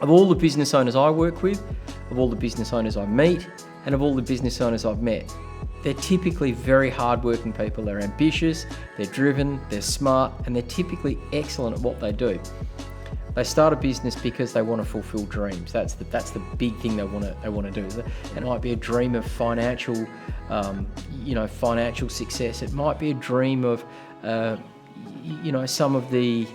Of all the business owners I work with, of all the business owners I meet, and of all the business owners I've met, they're typically very hardworking people. They're ambitious, they're driven, they're smart, and they're typically excellent at what they do. They start a business because they want to fulfill dreams. That's the big thing they want to do. It might be a dream of financial success. It might be a dream of some of the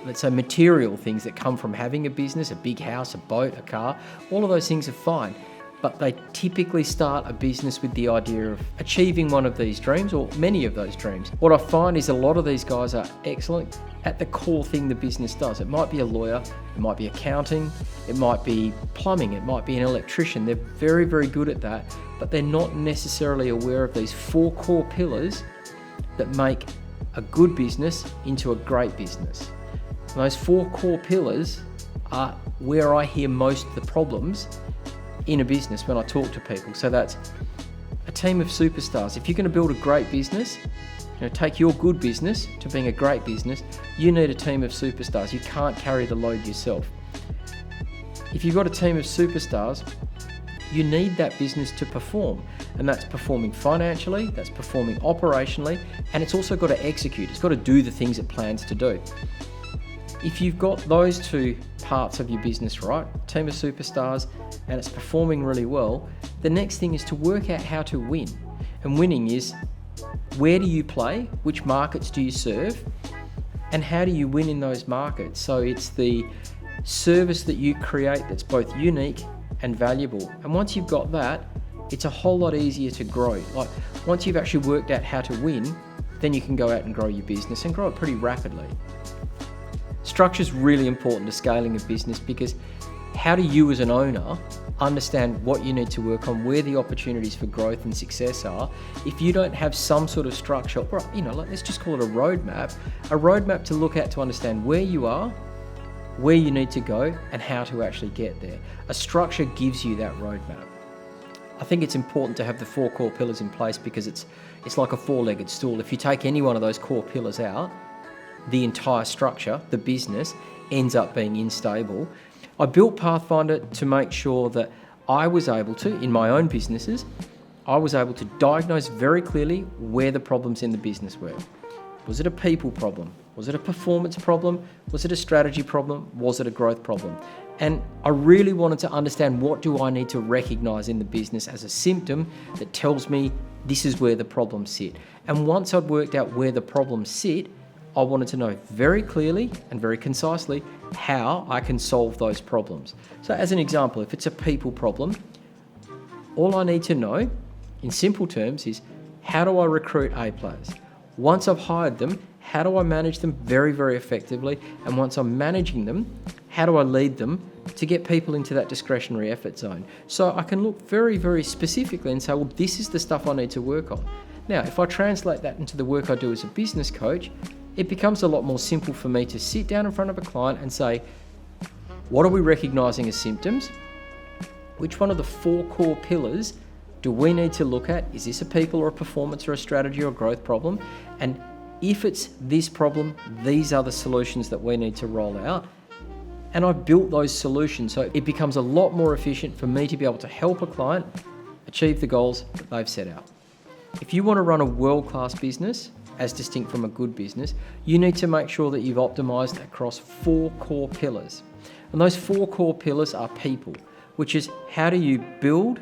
let's say material things that come from having a business, a big house, a boat, a car. All of those things are fine, but they typically start a business with the idea of achieving one of these dreams or many of those dreams. What I find is a lot of these guys are excellent at the core thing the business does. It might be a lawyer, it might be accounting, it might be plumbing, it might be an electrician. They're very, very good at that, but they're not necessarily aware of these 4 core pillars that make a good business into a great business. And those 4 core pillars are where I hear most of the problems in a business when I talk to people. So that's a team of superstars. If you're going to build a great business, take your good business to being a great business, you need a team of superstars. You can't carry the load yourself. If you've got a team of superstars, you need that business to perform, and that's performing financially, that's performing operationally, and it's also got to execute. It's got to do the things it plans to do. If you've got those 2 parts of your business right, team of superstars, and it's performing really well, the next thing is to work out how to win. And winning is, where do you play? Which markets do you serve? And how do you win in those markets? So it's the service that you create that's both unique and valuable. And once you've got that, it's a whole lot easier to grow. Like once you've actually worked out how to win, then you can go out and grow your business and grow it pretty rapidly. Structure is really important to scaling a business, because how do you as an owner understand what you need to work on, where the opportunities for growth and success are, if you don't have some sort of structure, or let's just call it a roadmap to look at to understand where you are, where you need to go, and how to actually get there. A structure gives you that roadmap. I think it's important to have the 4 core pillars in place, because it's like a 4-legged stool. If you take any one of those core pillars out, the entire structure, the business, ends up being unstable. I built Pathfinder to make sure that I was able to, in my own businesses, I was able to diagnose very clearly where the problems in the business were. Was it a people problem? Was it a performance problem? Was it a strategy problem? Was it a growth problem? And I really wanted to understand, what do I need to recognize in the business as a symptom that tells me this is where the problems sit? And once I'd worked out where the problems sit, I wanted to know very clearly and very concisely how I can solve those problems. So as an example, if it's a people problem, all I need to know in simple terms is, how do I recruit A players? Once I've hired them, how do I manage them very, very effectively? And once I'm managing them, how do I lead them to get people into that discretionary effort zone? So I can look very, very specifically and say, well, this is the stuff I need to work on. Now, if I translate that into the work I do as a business coach, it becomes a lot more simple for me to sit down in front of a client and say, what are we recognizing as symptoms? Which one of the 4 core pillars do we need to look at? Is this a people or a performance or a strategy or a growth problem? And if it's this problem, these are the solutions that we need to roll out. And I've built those solutions, so it becomes a lot more efficient for me to be able to help a client achieve the goals that they've set out. If you want to run a world-class business, as distinct from a good business, you need to make sure that you've optimized across 4 core pillars. And those 4 core pillars are people, which is, how do you build,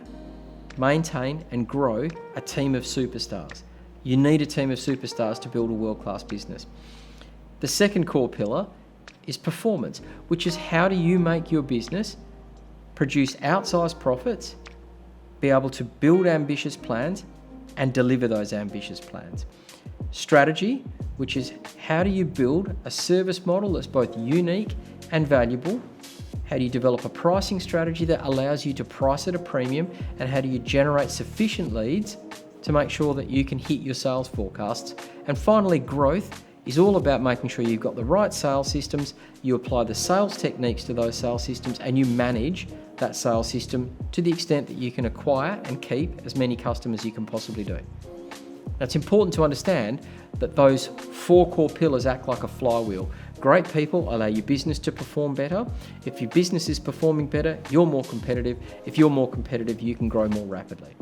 maintain, and grow a team of superstars? You need a team of superstars to build a world-class business. The second core pillar is performance, which is, how do you make your business produce outsized profits, be able to build ambitious plans, and deliver those ambitious plans. Strategy, which is, how do you build a service model that's both unique and valuable? How do you develop a pricing strategy that allows you to price at a premium? And how do you generate sufficient leads to make sure that you can hit your sales forecasts? And finally, growth is all about making sure you've got the right sales systems, you apply the sales techniques to those sales systems, and you manage that sales system to the extent that you can acquire and keep as many customers as you can possibly do. Now, it's important to understand that those 4 core pillars act like a flywheel. great people allow your business to perform better. If your business is performing better, you're more competitive. If you're more competitive, you can grow more rapidly.